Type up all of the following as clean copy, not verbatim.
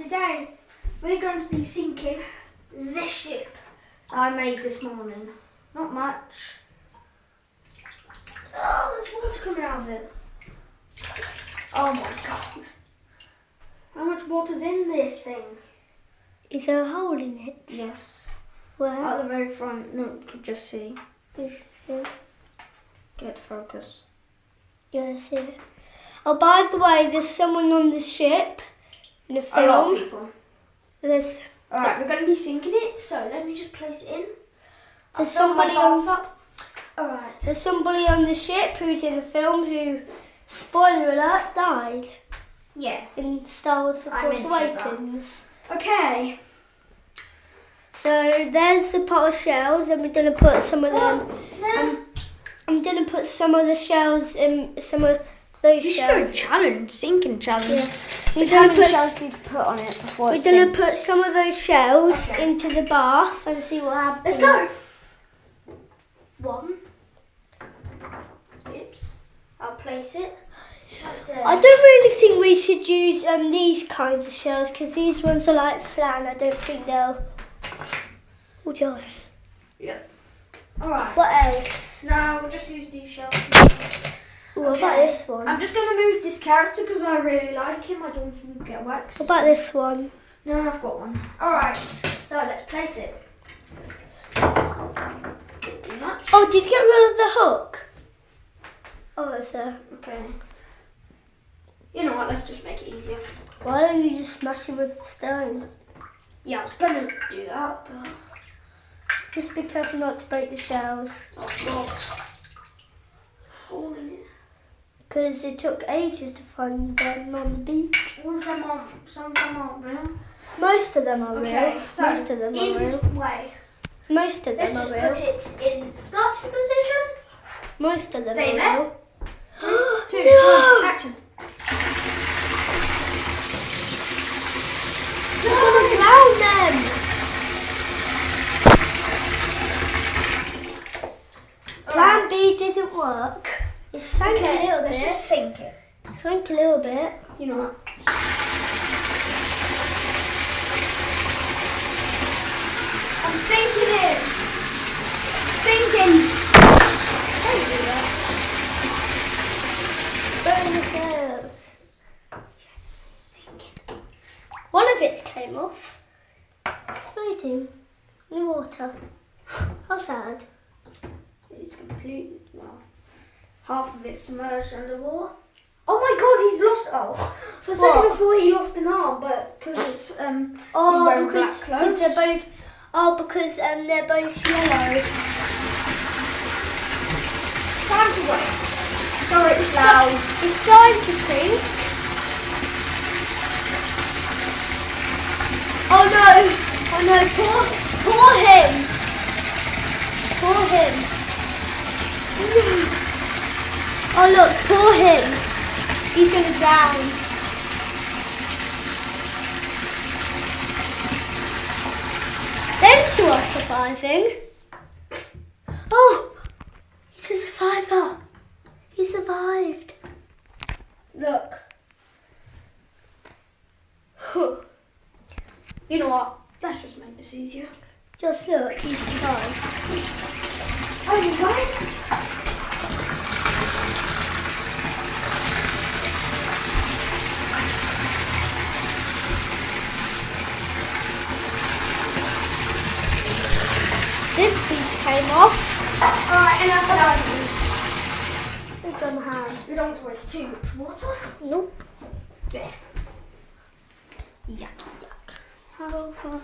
today we're going to be sinking this ship that I made this morning. Not much. Oh, there's water coming out of it. Oh my god. How much water's in this thing? Is there a hole in it? Yes. Where? At the very front. No, you could just see. Yeah, Get focus. I see it. Oh, by the way, there's someone on the ship in the film. A lot of people. There's Alright, we're going to be sinking it, so let me just place it in. There's somebody on. Alright. There's somebody on the ship who's in the film who, spoiler alert, died Yeah. in Star Wars: The I Force mentioned that. Awakens. Okay. So there's the pot of shells, and we're gonna put some of them. No. I'm gonna put some of the shells in some of those You should do a shells. challenge, sinking challenge. Yeah. See We're how gonna many put- shells you put on it before We're it gonna sinks. put some of those shells Okay. into the bath and see what happens. Let's go. One. Oops. I'll place it right there. I don't really think we should use these kinds of shells because these ones are like flat. I don't think they'll. Oh gosh. Yep. Alright. What else? No, we'll just use these shells. Ooh, What about Okay. this one? I'm just going to move this character because I really like him. I don't want him to get waxed. What about this one? No, I've got one. Alright, so let's place it. Too much. Oh, did you get rid of the hook? Oh, it's there. Okay. You know what, let's just make it easier. Why don't you just smash it with the stone? Yeah, I was going to do that, but... Just be careful not to break the shells. Oh god. Hole in it. Because it took ages to find them on the beach. All of them aren't, some of them aren't real. Most of them are Okay, real. so Most of them are easiest real. way. Most of Let's them are just real. put it in starting position. Most of them Stay are there. real. 2, No! 1, action. You're gonna drown them! Plan B didn't work. It sank a little let's bit. just sink it. Sank a little bit. You know what? I'm sinking it. Sinking. Don't do that. Burn the shells. Yes, it's sinking. One of it came off. It's floating in the water. How sad. It's completely, well, half of it submerged underwater. Oh my god, he's lost, oh. For a second What? I thought he lost an arm, but because it's, he's Oh, wearing because, black clothes. they're both. Oh, because they're both yellow. Time to wait. Sorry, it's loud. It's starting to sink. Oh no! Oh no! Pour him! Pour him! Oh look! Pour him! He's gonna drown. Them two are surviving. Oh! He's a survivor. He survived. Look. You know what? Let's just make this easier. Just look, he survived. Oh, you guys? This piece came off. Alright, enough of that. Look on the hand. We don't want to waste too much water. Nope. There. Yucky yuck. How far?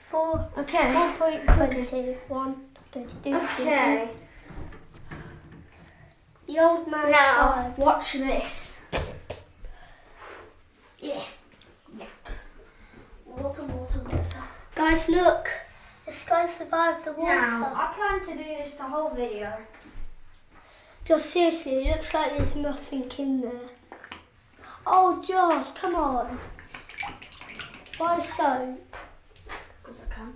4. Okay. 4.20. 1.32. Okay. The old man's Now, five. watch this. Yeah. Yuck. Water, water, water. Guys, look. This guy survived the water. Now, I plan to do this the whole video. Josh, seriously, it looks like there's nothing in there. Oh, Josh, come on. Why so? Because I can.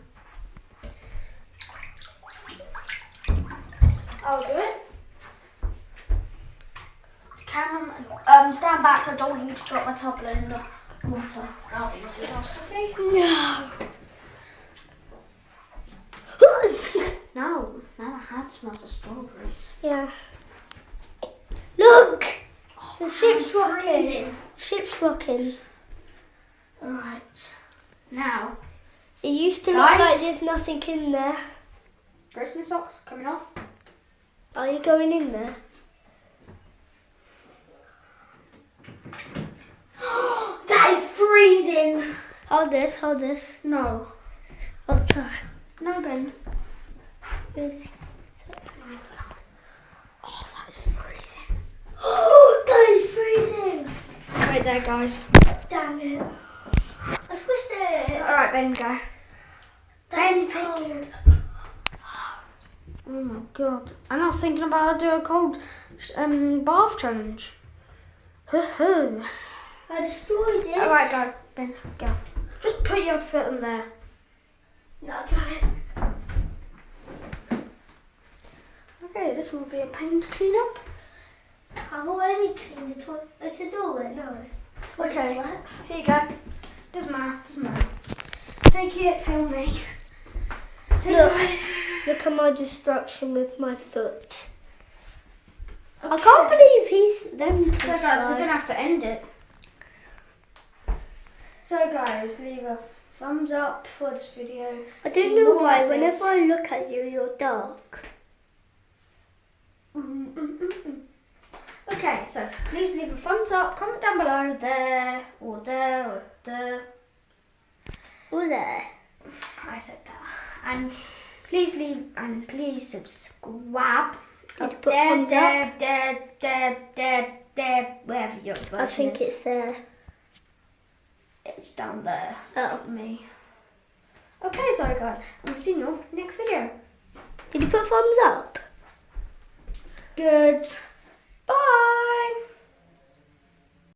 I'll do it. Cameraman, stand back. I don't want you to drop my tablet in the water. That'll be lovely last coffee. No. Now my hand smells of strawberries. Yeah. Look! The I'm ship's rocking. freezing. Ship's rocking. Alright. Now, It used to look Guys? like there's nothing in there. Christmas socks coming off. Are you going in there? That is freezing! Hold this, hold this. No. I'll try. No, Ben. It's- Oh, that is freezing. Oh, that is freezing! Wait there, guys. Damn it. I squished it. Alright, Ben, go. That's cold. Oh my god. And I was thinking about doing a cold bath challenge. Hoo-hoo. I destroyed it. Alright, go. Ben, go. Just put your foot in there. No, try it. Okay, this will be a pain to clean up. I've already cleaned the toilet. It's a doorway, no. Toilet's Okay. wet. Here you go. Doesn't matter, doesn't matter. Take it, film me. Hey Look. guys. Look at my destruction with my foot. I Okay. can't believe he's them. So guys, we're gonna have to end it. So guys, leave a thumbs up for this video. I See don't know more why. like this. Whenever I look at you, you're dark. Okay, so please leave a thumbs up, comment down below there or there or there. Oh, there. I said that. And please subscribe. Did you put thumbs up? There, wherever your version I think is. it's there. It's down there. Oh. For me. Okay, so guys, I'll see you next video. Did you put thumbs up? Good.